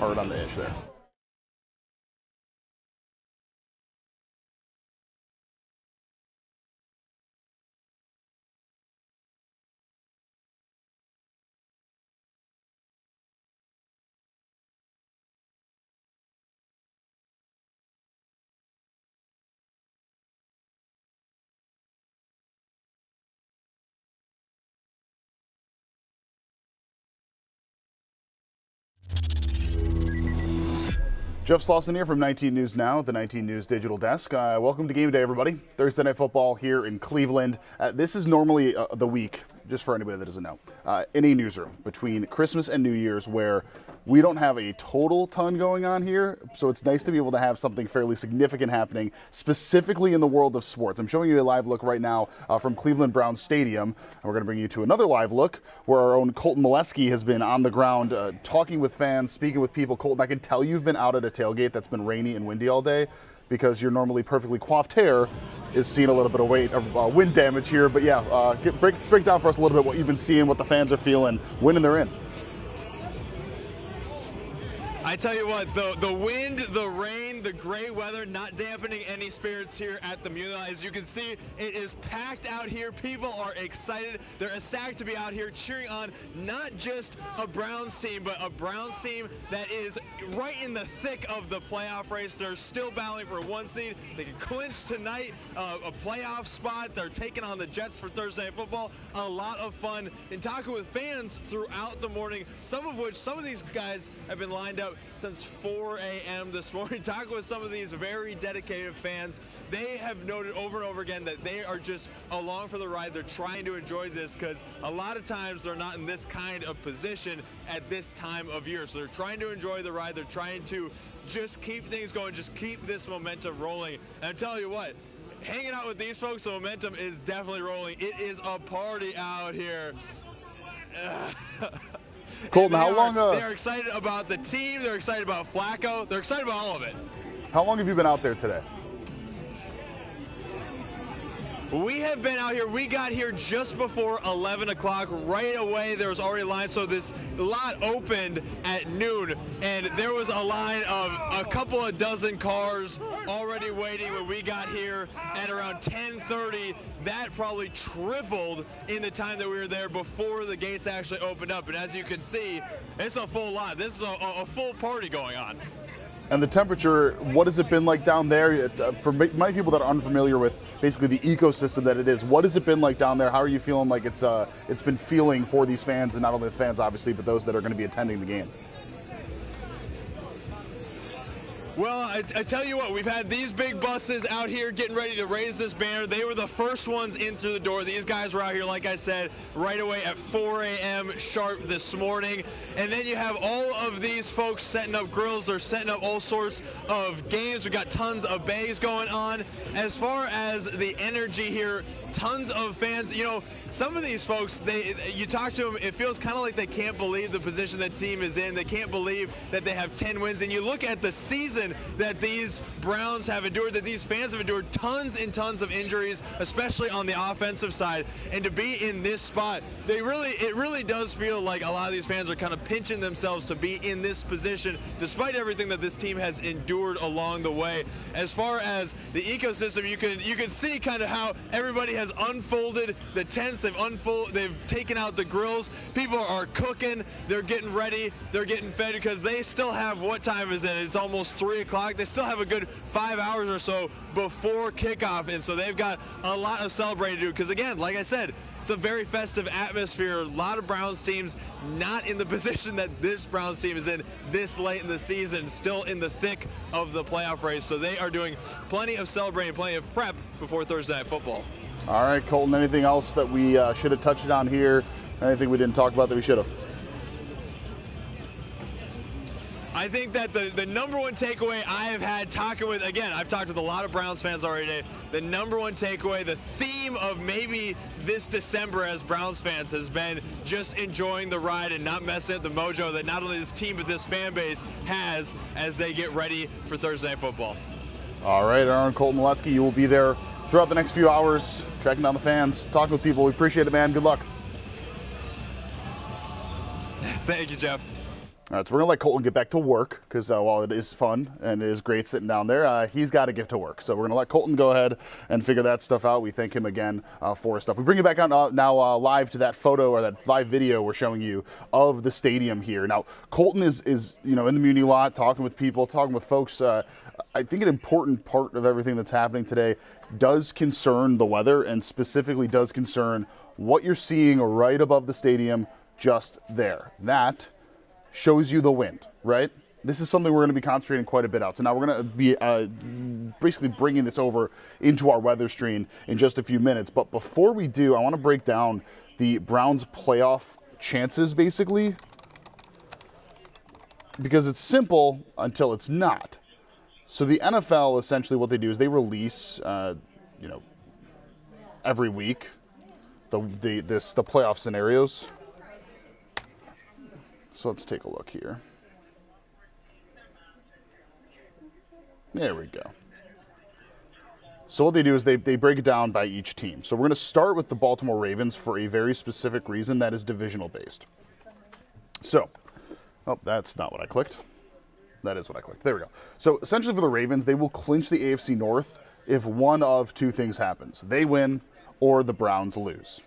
hard on the ish there. Jeff Slauson here from 19 News Now, the 19 News Digital Desk. Welcome to Game Day, everybody. Thursday Night Football here in Cleveland. This is normally the week, just for anybody that doesn't know, in a newsroom between Christmas and New Year's where we don't have a total ton going on here, so it's nice to be able to have something fairly significant happening, specifically in the world of sports. I'm showing you a live look right now from Cleveland Browns Stadium, and we're going to bring you to another live look where our own Colton Molesky has been on the ground talking with fans, speaking with people. Colton, I can tell you've been out at a tailgate that's been rainy and windy all day because your normally perfectly coiffed hair is seeing a little bit of wind damage here. But yeah, break down for us a little bit what you've been seeing, what the fans are feeling, when they're in. I tell you what, the wind, the rain, the gray weather, not dampening any spirits here at the Muni Lot. As you can see, it is packed out here. People are excited. They're ecstatic to be out here cheering on not just a Browns team, but a Browns team that is right in the thick of the playoff race. They're still battling for a 1 seed. They can clinch tonight a playoff spot. They're taking on the Jets for Thursday Night Football. A lot of fun. And talking with fans throughout the morning, some of these guys have been lined up since 4 a.m. this morning. Talking with some of these very dedicated fans, they have noted over and over again that they are just along for the ride. They're trying to enjoy this because a lot of times they're not in this kind of position at this time of year. So they're trying to enjoy the ride. They're trying to just keep things going, just keep this momentum rolling. And I tell you what, hanging out with these folks, the momentum is definitely rolling. It is a party out here. Colton, how long? They're excited about the team. They're excited about Flacco. They're excited about all of it. How long have you been out there today? We have been out here. We got here just before 11 o'clock. Right away, there was already a line. So this lot opened at noon, and there was a line of a couple of dozen cars already waiting when we got here at around 10:30. That probably tripled in the time that we were there before the gates actually opened up. And as you can see, it's a full lot. This is a full party going on. And the temperature, what has it been like down there? For many people that are unfamiliar with basically the ecosystem that it is, what has it been like down there? How are you feeling like it's been feeling for these fans, and not only the fans, obviously, but those that are going to be attending the game? Well, I tell you what, we've had these big buses out here getting ready to raise this banner. They were the first ones in through the door. These guys were out here, like I said, right away at 4 a.m. sharp this morning. And then you have all of these folks setting up grills. They're setting up all sorts of games. We've got tons of bays going on. As far as the energy here, tons of fans. You know, some of these folks, you talk to them, it feels kind of like they can't believe the position that team is in. They can't believe that they have 10 wins. And you look at the season that these Browns have endured, that these fans have endured, tons and tons of injuries, especially on the offensive side. And to be in this spot, it really does feel like a lot of these fans are kind of pinching themselves to be in this position, despite everything that this team has endured along the way. As far as the ecosystem, you can see kind of how everybody has unfolded the tents. They've taken out the grills. People are cooking. They're getting ready. They're getting fed because they still have, what time is it? It's almost 3 o'clock. They still have a good 5 hours or so before kickoff, and so they've got a lot of celebrating to do because, again, like I said, it's a very festive atmosphere. A lot of Browns teams not in the position that this Browns team is in this late in the season, still in the thick of the playoff race, so they are doing plenty of celebrating, plenty of prep before Thursday Night Football. All right, Colton, anything else that we should have touched on here? Anything we didn't talk about that we should have? I think that the number one takeaway I have had talking with, again, I've talked with a lot of Browns fans already today. The number one takeaway, the theme of maybe this December as Browns fans has been just enjoying the ride and not messing up the mojo that not only this team but this fan base has as they get ready for Thursday Night Football. All right, Aaron, Colton Molesky, you will be there throughout the next few hours, tracking down the fans, talking with people. We appreciate it, man. Good luck. Thank you, Jeff. All right, so we're going to let Colton get back to work because while it is fun and it is great sitting down there, he's got to get to work. So we're going to let Colton go ahead and figure that stuff out. We thank him again for his stuff. We bring you back on now live to that photo or that live video we're showing you of the stadium here. Now, Colton is in the Muni Lot, talking with people, talking with folks. I think an important part of everything that's happening today does concern the weather, and specifically does concern what you're seeing right above the stadium just there. That shows you the wind, right? This is something we're going to be concentrating quite a bit out. So now we're going to be basically bringing this over into our weather screen in just a few minutes. But before we do, I want to break down the Browns playoff chances, basically, because it's simple until it's not. So the NFL, essentially what they do is they release, every week the playoff scenarios. So let's take a look here. There we go. So what they do is they break it down by each team. So we're going to start with the Baltimore Ravens for a very specific reason that is divisional based. So, that's not what I clicked. That is what I clicked. There we go. So essentially for the Ravens, they will clinch the AFC North if one of two things happens. They win or the Browns lose.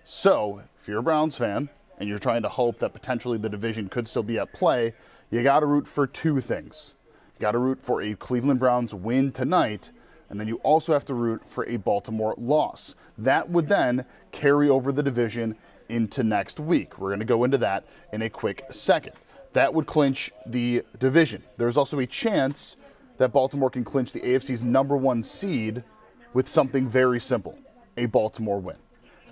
So if you're a Browns fan and you're trying to hope that potentially the division could still be at play, you got to root for two things. You got to root for a Cleveland Browns win tonight, and then you also have to root for a Baltimore loss. That would then carry over the division into next week. We're going to go into that in a quick second. That would clinch the division. There's also a chance that Baltimore can clinch the AFC's #1 seed with something very simple, a Baltimore win.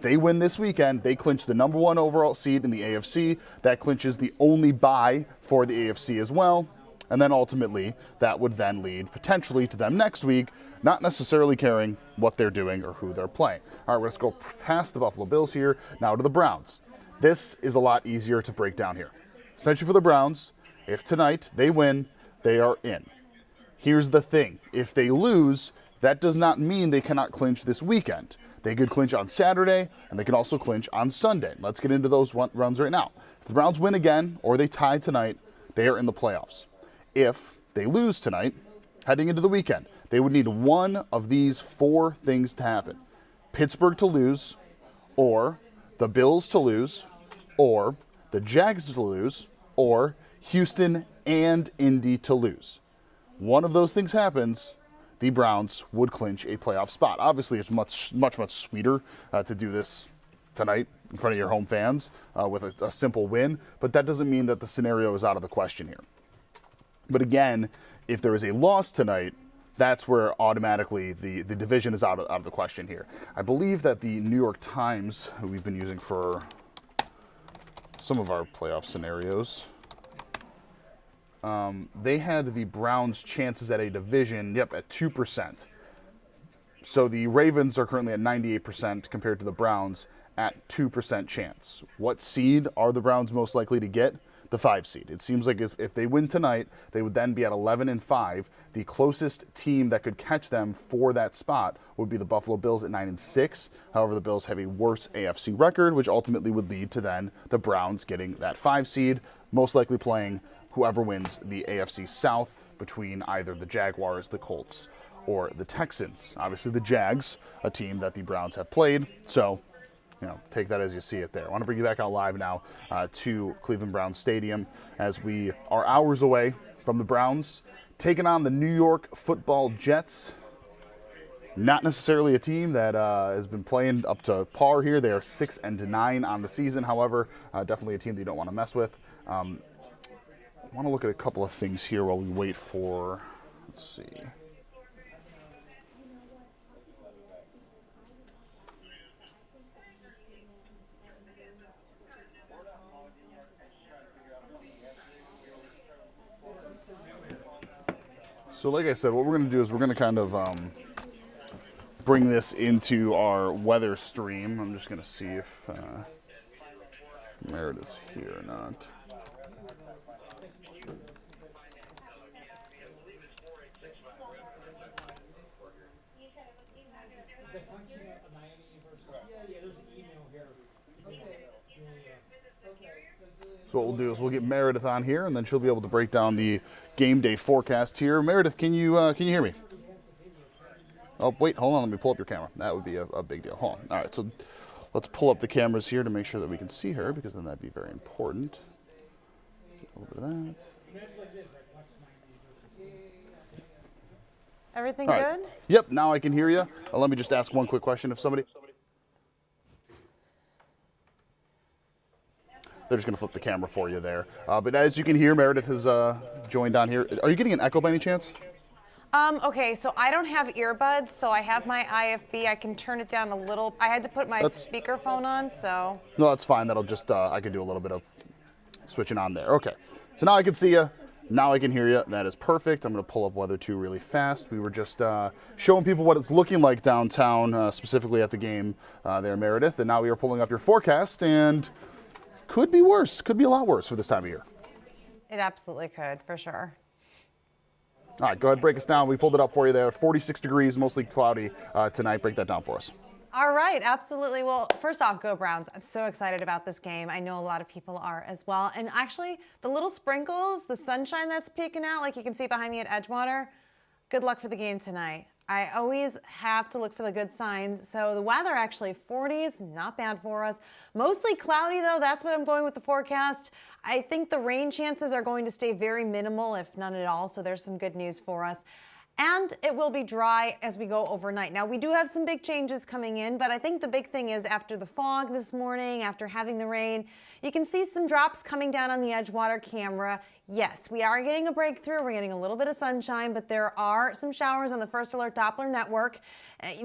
They win this weekend, they clinch the #1 overall seed in the AFC. That clinches the only bye for the AFC as well. And then ultimately, that would then lead potentially to them next week, not necessarily caring what they're doing or who they're playing. All right, let's go past the Buffalo Bills here, now to the Browns. This is a lot easier to break down here. Essentially for the Browns, if tonight they win, they are in. Here's the thing. If they lose, that does not mean they cannot clinch this weekend. They could clinch on Saturday, and they can also clinch on Sunday. Let's get into those runs right now. If the Browns win again, or they tie tonight, they are in the playoffs. If they lose tonight, heading into the weekend, they would need one of these four things to happen. Pittsburgh to lose, or the Bills to lose, or the Jags to lose, or Houston and Indy to lose. One of those things happens, the Browns would clinch a playoff spot. Obviously, it's much sweeter to do this tonight in front of your home fans with a simple win, but that doesn't mean that the scenario is out of the question here. But again, if there is a loss tonight, that's where automatically the division is out of the question here. I believe that the New York Times, who we've been using for some of our playoff scenarios, they had the Browns' chances at a division, at 2%. So the Ravens are currently at 98% compared to the Browns at 2% chance. What seed are the Browns most likely to get? The 5 seed. It seems like if they win tonight, they would then be at 11-5. The closest team that could catch them for that spot would be the Buffalo Bills at 9-6. However, the Bills have a worse AFC record, which ultimately would lead to then the Browns getting that 5 seed, most likely playing whoever wins the AFC South between either the Jaguars, the Colts, or the Texans. Obviously, the Jags, a team that the Browns have played. So, take that as you see it there. I want to bring you back out live now to Cleveland Browns Stadium as we are hours away from the Browns taking on the New York Football Jets. Not necessarily a team that has been playing up to par here. They are 6-9 on the season. However, definitely a team that you don't want to mess with. I want to look at a couple of things here while we wait for, let's see. So like I said, what we're going to do is we're going to kind of bring this into our weather stream. I'm just going to see if Merritt is here or not. So So what we'll do is we'll get Meredith on here, and then she'll be able to break down the game day forecast here. Meredith, can you hear me? Oh, wait, hold on. Let me pull up your camera. That would be a big deal. Hold on. All right, so let's pull up the cameras here to make sure that we can see her, because then that'd be very important. A little bit of that. Everything All good? right. Yep, now I can hear you. Let me just ask one quick question. If somebody... They're just going to flip the camera for you there. But as you can hear, Meredith has joined on here. Are you getting an echo by any chance? Okay, so I don't have earbuds, so I have my IFB. I can turn it down a little. I had to put my speakerphone on, so. No, that's fine. That'll just, I can do a little bit of switching on there. Okay, so now I can see you. Now I can hear you. That is perfect. I'm going to pull up Weather 2 really fast. We were just showing people what it's looking like downtown, specifically at the game there, Meredith. And now we are pulling up your forecast, and could be worse. Could be a lot worse for this time of year. It absolutely could, for sure. All right, go ahead, break us down. We pulled it up for you there. 46 degrees, mostly cloudy tonight. Break that down for us. All right, absolutely. Well, first off, go Browns. I'm so excited about this game. I know a lot of people are as well. And actually, the little sprinkles, the sunshine that's peeking out, like you can see behind me at Edgewater, good luck for the game tonight. I always have to look for the good signs. So the weather actually 40s, not bad for us. Mostly cloudy though, that's what I'm going with the forecast. I think the rain chances are going to stay very minimal, if none at all. So there's some good news for us. And it will be dry as we go overnight. Now, we do have some big changes coming in, but I think the big thing is after the fog this morning, after having the rain, you can see some drops coming down on the Edgewater camera. Yes, we are getting a breakthrough. We're getting a little bit of sunshine, but there are some showers on the First Alert Doppler network.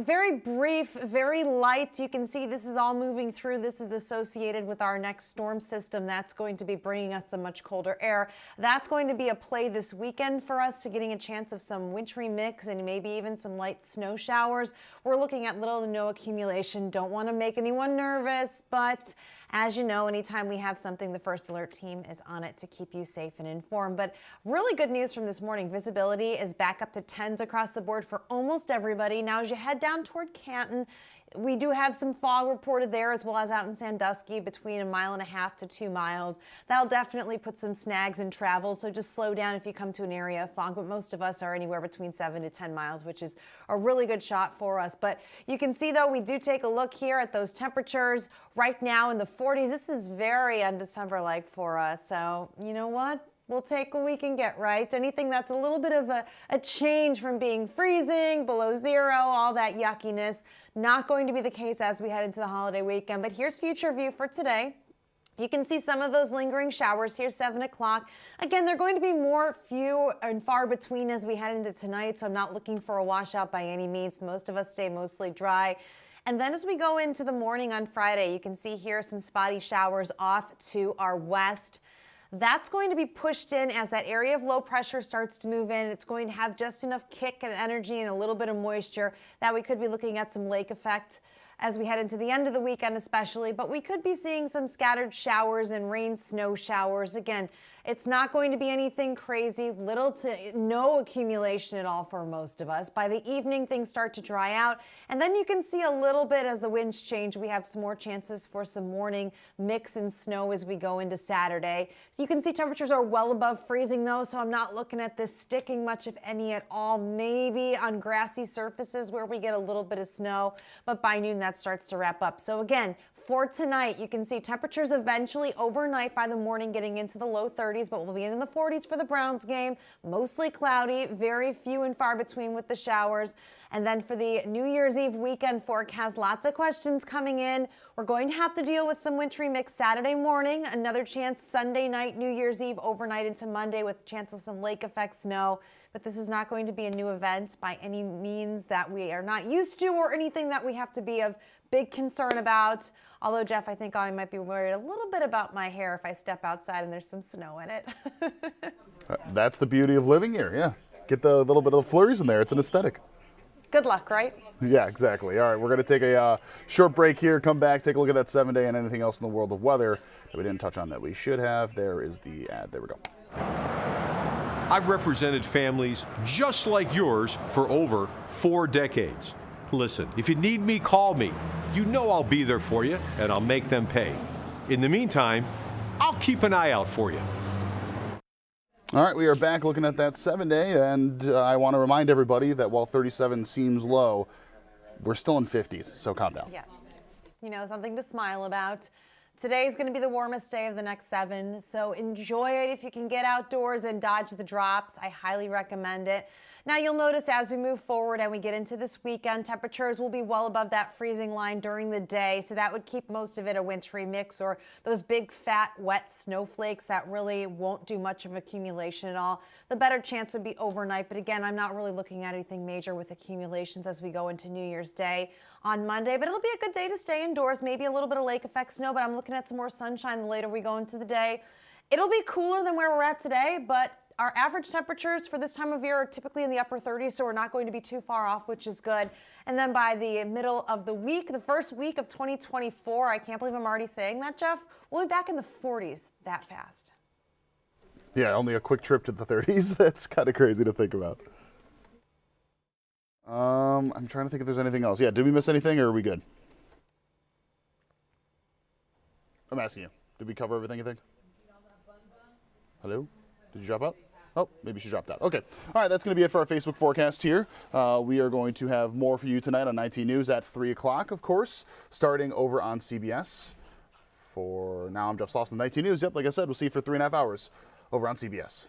Very brief, very light. You can see this is all moving through. This is associated with our next storm system. That's going to be bringing us some much colder air. That's going to be a play this weekend for us to getting a chance of some wintry mix and maybe even some light snow showers. We're looking at little to no accumulation. Don't want to make anyone nervous, but as you know, anytime we have something, the First Alert team is on it to keep you safe and informed. But really good news from this morning. Visibility is back up to 10s across the board for almost everybody. Now, as you head down toward Canton, we do have some fog reported there, as well as out in Sandusky between 1.5 miles to 2 miles. That'll definitely put some snags in travel, so just slow down if you come to an area of fog, but most of us are anywhere between 7 to 10 miles, which is a really good shot for us. But you can see, though, we do take a look here at those temperatures right now in the 40s. This is very un-December-like for us, so you know what? We'll take what we can get, right? Anything that's a little bit of a change from being freezing, below zero, all that yuckiness, not going to be the case as we head into the holiday weekend. But here's future view for today. You can see some of those lingering showers here, 7 o'clock. Again, they're going to be more few and far between as we head into tonight, so I'm not looking for a washout by any means. Most of us stay mostly dry. And then as we go into the morning on Friday, you can see here some spotty showers off to our west. That's going to be pushed in as that area of low pressure starts to move in. It's going to have just enough kick and energy and a little bit of moisture that we could be looking at some lake effect as we head into the end of the weekend especially, but we could be seeing some scattered showers and rain snow showers. Again, it's not going to be anything crazy, little to no accumulation at all for most of us. By the evening, things start to dry out, and then you can see a little bit as the winds change. We have some more chances for some morning mix and snow as we go into Saturday. You can see temperatures are well above freezing though, so I'm not looking at this sticking much, if any at all. Maybe on grassy surfaces where we get a little bit of snow, but by noon that starts to wrap up. So again, for tonight, you can see temperatures eventually overnight by the morning getting into the low 30s, but we'll be in the 40s for the Browns game. Mostly cloudy, very few and far between with the showers. And then for the New Year's Eve weekend forecast, lots of questions coming in. We're going to have to deal with some wintry mix Saturday morning, another chance Sunday night, New Year's Eve overnight into Monday with a chance of some lake effect snow. But this is not going to be a new event by any means that we are not used to or anything that we have to be of big concern about. Although, Jeff, I think I might be worried a little bit about my hair if I step outside and there's some snow in it. That's the beauty of living here, yeah. Get the little bit of flurries in there. It's an aesthetic. Good luck, right? Yeah, exactly. All right, we're going to take a short break here, come back, take a look at that 7-day and anything else in the world of weather that we didn't touch on that we should have. There is the ad. There we go. I've represented families just like yours for over 4 decades. Listen, if you need me, call me. You know I'll be there for you, and I'll make them pay. In the meantime, I'll keep an eye out for you. All right, we are back looking at that 7-day, and I want to remind everybody that while 37 seems low, we're still in 50s, so calm down. Yes. You know, something to smile about. Today is going to be the warmest day of the next 7, so enjoy it if you can get outdoors and dodge the drops. I highly recommend it. Now you'll notice as we move forward and we get into this weekend, temperatures will be well above that freezing line during the day, so that would keep most of it a wintry mix, or those big fat wet snowflakes that really won't do much of accumulation at all. The better chance would be overnight, but again, I'm not really looking at anything major with accumulations as we go into New Year's Day on Monday, but it'll be a good day to stay indoors, maybe a little bit of lake effect snow, but I'm looking at some more sunshine the later we go into the day. It'll be cooler than where we're at today, but our average temperatures for this time of year are typically in the upper 30s, so we're not going to be too far off, which is good. And then by the middle of the week, the first week of 2024, I can't believe I'm already saying that, Jeff, we'll be back in the 40s that fast. Yeah, only a quick trip to the 30s. That's kind of crazy to think about. I'm trying to think if there's anything else. Yeah, did we miss anything, or are we good? I'm asking you. Did we cover everything, you think? Hello? Did you drop out? Oh, maybe she dropped out. Okay. All right, that's going to be it for our Facebook forecast here. We are going to have more for you tonight on 19 News at 3 o'clock, of course, starting over on CBS. For now, I'm Jeff Slauson, 19 News. Yep, like I said, we'll see you for 3.5 hours over on CBS.